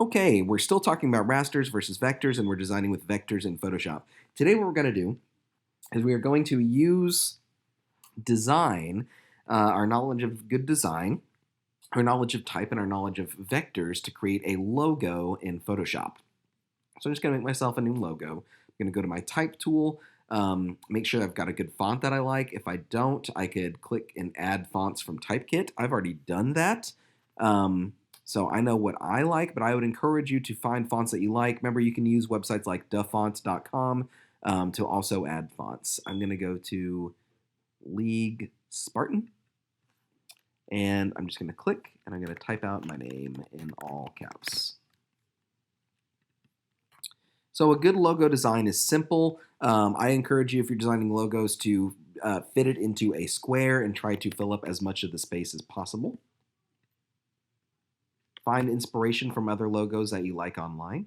Okay, we're still talking about rasters versus vectors, and we're designing with vectors in Photoshop. Today what we're going to do is we are going to use design, our knowledge of good design, our knowledge of type, and our knowledge of vectors to create a logo in Photoshop. So I'm just going to make myself a new logo. I'm going to go to my type tool, make sure I've got a good font that I like. If I don't, I could click and add fonts from Typekit. I've already done that. So I know what I like, but I would encourage you to find fonts that you like. Remember, you can use websites like dafonts.com to also add fonts. I'm going to go to League Spartan, and I'm just going to click, and I'm going to type out my name in all caps. So a good logo design is simple. I encourage you, if you're designing logos, to fit it into a square and try to fill up as much of the space as possible. Find inspiration from other logos that you like online.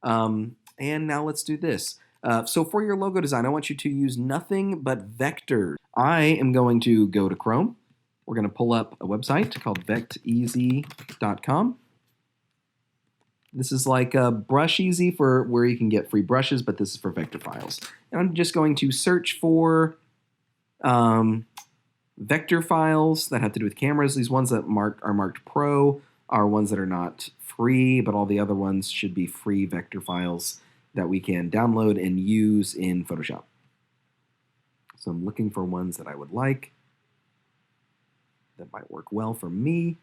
And now let's do this. So for your logo design, I want you to use nothing but vectors. I am going to go to Chrome. We're going to pull up a website called vecteasy.com. This is like Brush Easy for where you can get free brushes, but this is for vector files. And I'm just going to search for vector files that have to do with cameras. These ones that are marked Pro are ones that are not free, but all the other ones should be free vector files that we can download and use in Photoshop. So I'm looking for ones that I would like, that might work well for me.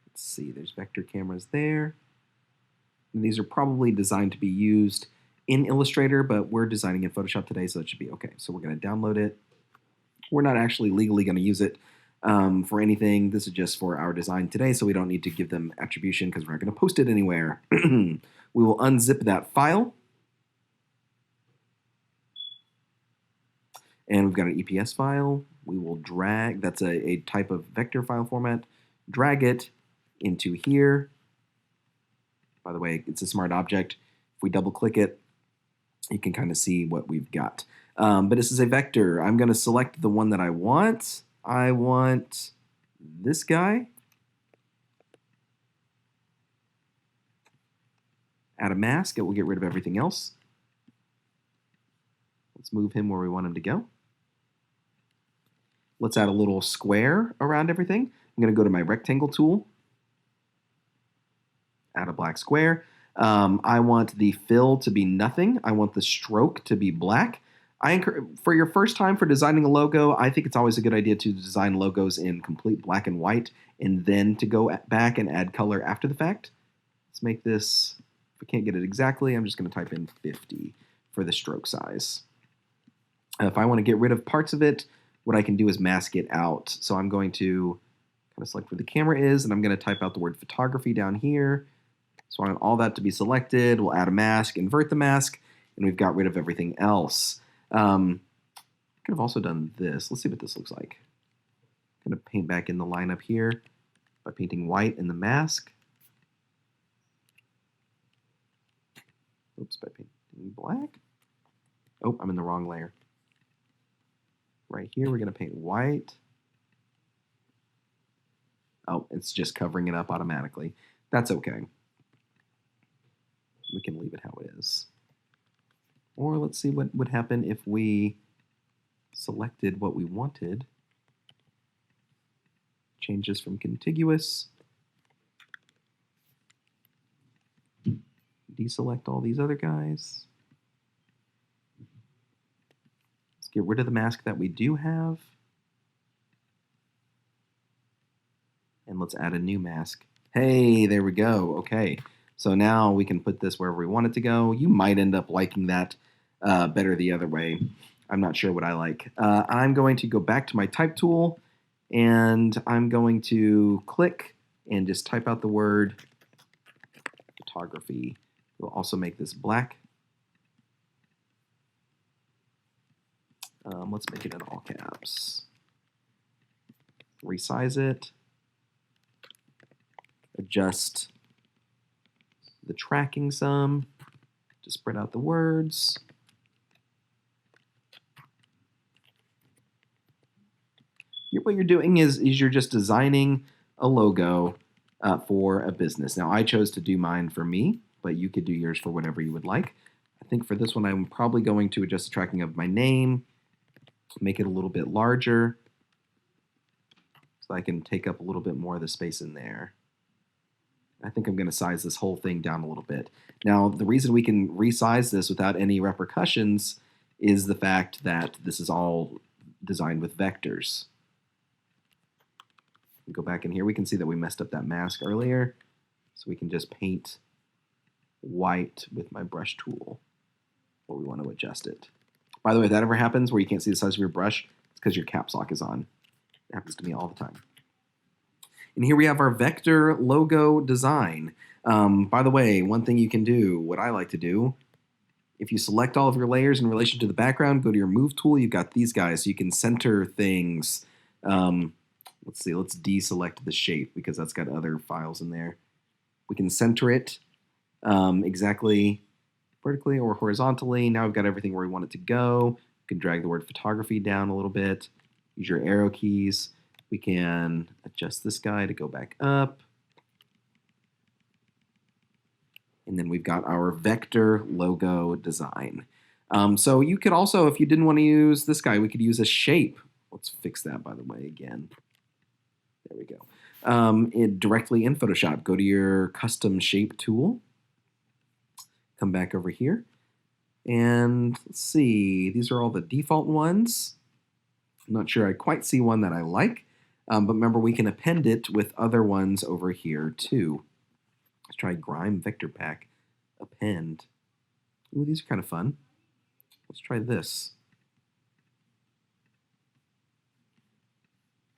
Let's see, there's vector cameras there. And these are probably designed to be used in Illustrator, but we're designing in Photoshop today, so it should be okay. So we're going to download it. We're not actually legally going to use it for anything. This is just for our design today, so we don't need to give them attribution because we're not going to post it anywhere. We will unzip that file. And we've got an EPS file. We will drag, that's a type of vector file format, drag it into here. By the way, it's a smart object. If we double click it, you can kind of see what we've got. But this is a vector. I'm going to select the one that I want. I want this guy. Add a mask. It will get rid of everything else. Let's move him where we want him to go. Let's add a little square around everything. I'm going to go to my rectangle tool. Add a black square. I want the fill to be nothing. I want the stroke to be black. For your first time for designing a logo, I think it's always a good idea to design logos in complete black and white and then to go back and add color after the fact. Let's make this, if I can't get it exactly, I'm just going to type in 50 for the stroke size. If I want to get rid of parts of it, what I can do is mask it out. So I'm going to kind of select where the camera is, and I'm going to type out the word photography down here. So I want all that to be selected. We'll add a mask, invert the mask, and we've got rid of everything else. Could have also done this. Let's see what this looks like. I'm going to paint back in the lineup here by painting white in the mask. Oops, by painting black. Oh, I'm in the wrong layer. Right here, we're going to paint white. Oh, it's just covering it up automatically. That's okay. We can leave it how it is. Or let's see what would happen if we selected what we wanted. Change this from contiguous. Deselect all these other guys. Let's get rid of the mask that we do have. And let's add a new mask. Hey, there we go. Okay. So now we can put this wherever we want it to go. You might end up liking that better the other way. I'm not sure what I like. I'm going to go back to my type tool, and I'm going to click and just type out the word photography. We'll also make this black. Let's make it in all caps. Resize it. Adjust the tracking some to spread out the words. What you're doing is you're just designing a logo for a business. Now, I chose to do mine for me, but you could do yours for whatever you would like. I think for this one, I'm probably going to adjust the tracking of my name, make it a little bit larger, so I can take up a little bit more of the space in there. I think I'm going to size this whole thing down a little bit. Now, the reason we can resize this without any repercussions is the fact that this is all designed with vectors. Go back in here, we can see that we messed up that mask earlier, so we can just paint white with my brush tool where we want to adjust it. By the way, if that ever happens where you can't see the size of your brush, it's because your caps lock is on. It happens to me all the time. And here we have our vector logo design. By the way, one thing you can do, what I like to do, if you select all of your layers in relation to the background, go to your move tool, you've got these guys, so you can center things. Let's see, let's deselect the shape because that's got other files in there. We can center it exactly vertically or horizontally. Now we've got everything where we want it to go. You can drag the word photography down a little bit. Use your arrow keys. We can adjust this guy to go back up. And then we've got our vector logo design. So you could also, if you didn't want to use this guy, we could use a shape. Let's fix that, by the way, again. There we go. Directly in Photoshop, go to your custom shape tool. Come back over here. And let's see, these are all the default ones. I'm not sure I quite see one that I like. But remember, we can append it with other ones over here too. Let's try Grime Vector Pack Append. Ooh, these are kind of fun. Let's try this.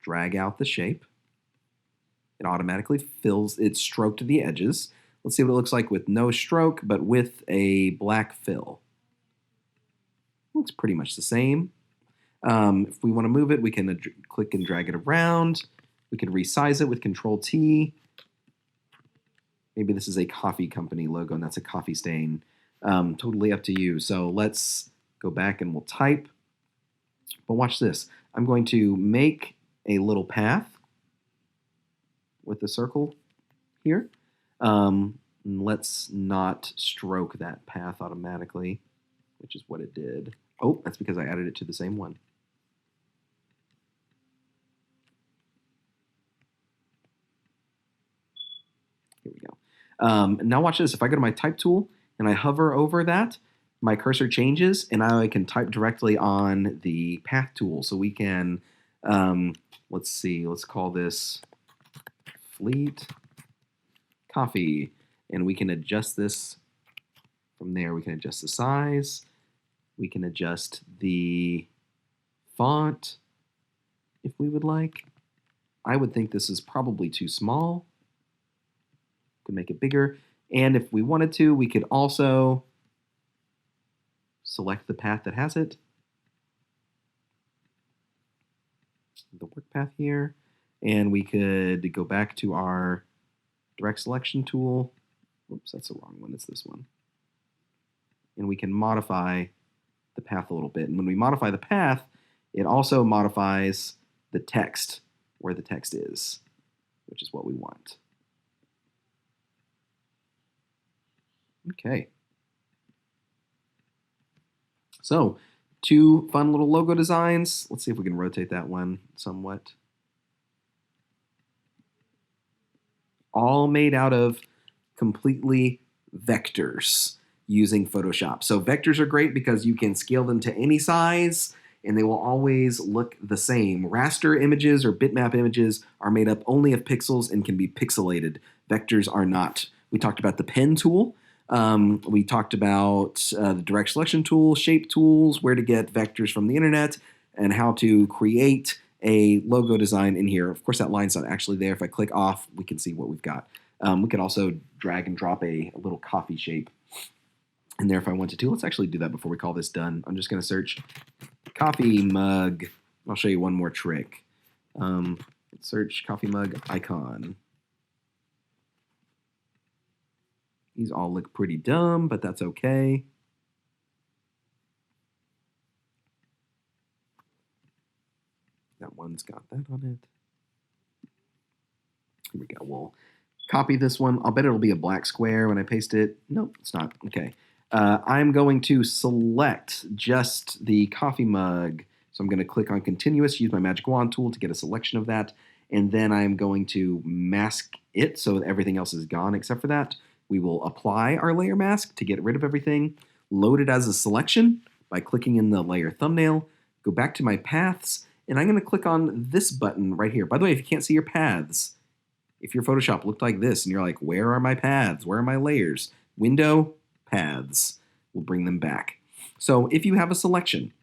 Drag out the shape. It automatically fills, it's stroked to the edges. Let's see what it looks like with no stroke, but with a black fill. Looks pretty much the same. If we want to move it, we can click and drag it around. We can resize it with Control-T. Maybe this is a coffee company logo, and that's a coffee stain. Totally up to you. So let's go back and we'll type. But watch this. I'm going to make a little path with the circle here. Let's not stroke that path automatically, which is what it did. Oh, that's because I added it to the same one. Here we go. Now watch this. If I go to my type tool and I hover over that, my cursor changes and now I can type directly on the path tool. So we can, let's see, let's call this Fleet Coffee. And we can adjust this from there. We can adjust the size. We can adjust the font if we would like. I would think this is probably too small. Could make it bigger. And if we wanted to, we could also select the path that has it. The work path here. And we could go back to our direct selection tool. Oops, that's the wrong one. It's this one. And we can modify the path a little bit. And when we modify the path, it also modifies the text where the text is, which is what we want. Okay. So, two fun little logo designs. Let's see if we can rotate that one somewhat. All made out of completely vectors using Photoshop. So vectors are great because you can scale them to any size and they will always look the same. Raster images or bitmap images are made up only of pixels and can be pixelated. Vectors are not. We talked about the pen tool. We talked about the direct selection tool, shape tools, where to get vectors from the internet, and how to create a logo design in here. Of course, that line's not actually there. If I click off, we can see what we've got. We could also drag and drop a little coffee shape in there if I wanted to. Let's actually do that before we call this done. I'm just going to search coffee mug. I'll show you one more trick. Search coffee mug icon. These all look pretty dumb, but that's okay. That one's got that on it. Here we go. We'll Copy this one. I'll bet it'll be a black square when I paste it. Nope, it's not. Okay. I'm going to select just the coffee mug. So I'm going to click on continuous, use my magic wand tool to get a selection of that. And then I'm going to mask it so that everything else is gone except for that. We will apply our layer mask to get rid of everything. Load it as a selection by clicking in the layer thumbnail. Go back to my paths, and I'm going to click on this button right here. By the way, if you can't see your paths, if your Photoshop looked like this and you're like, where are my paths? Where are my layers? Window, paths. We'll bring them back. So if you have a selection,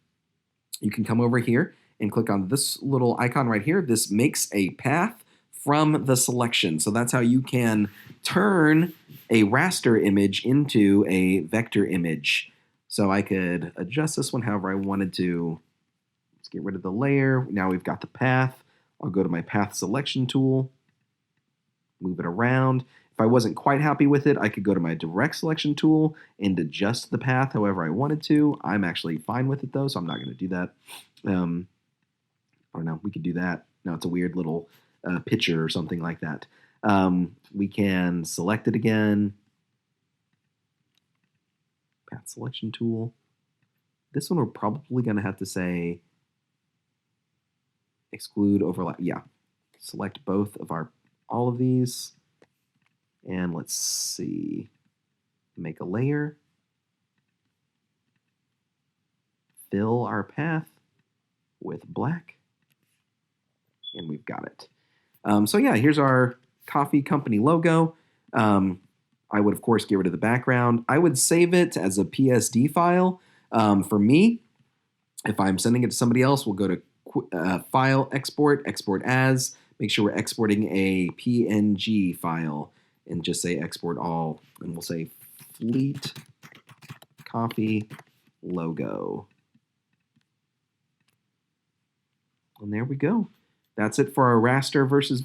you can come over here and click on this little icon right here. This makes a path from the selection. So that's how you can turn a raster image into a vector image. So I could adjust this one however I wanted to. Let's get rid of the layer. Now we've got the path. I'll go to my path selection tool, move it around. If I wasn't quite happy with it, I could go to my direct selection tool and adjust the path however I wanted to. I'm actually fine with it though, so I'm not going to do that. Or no, we could do that. No, it's a weird little picture or something like that. We can select it again. Path selection tool. This one we're probably going to have to say exclude overlap. Yeah, select both of all of these. And let's see, make a layer, fill our path with black, and we've got it. So yeah, here's our coffee company logo. I would, of course, get rid of the background. I would save it as a PSD file. For me, if I'm sending it to somebody else, we'll go to File, Export, Export As. Make sure we're exporting a PNG file and just say Export All. And we'll say Fleet Coffee Logo. And there we go. That's it for our raster versus vector.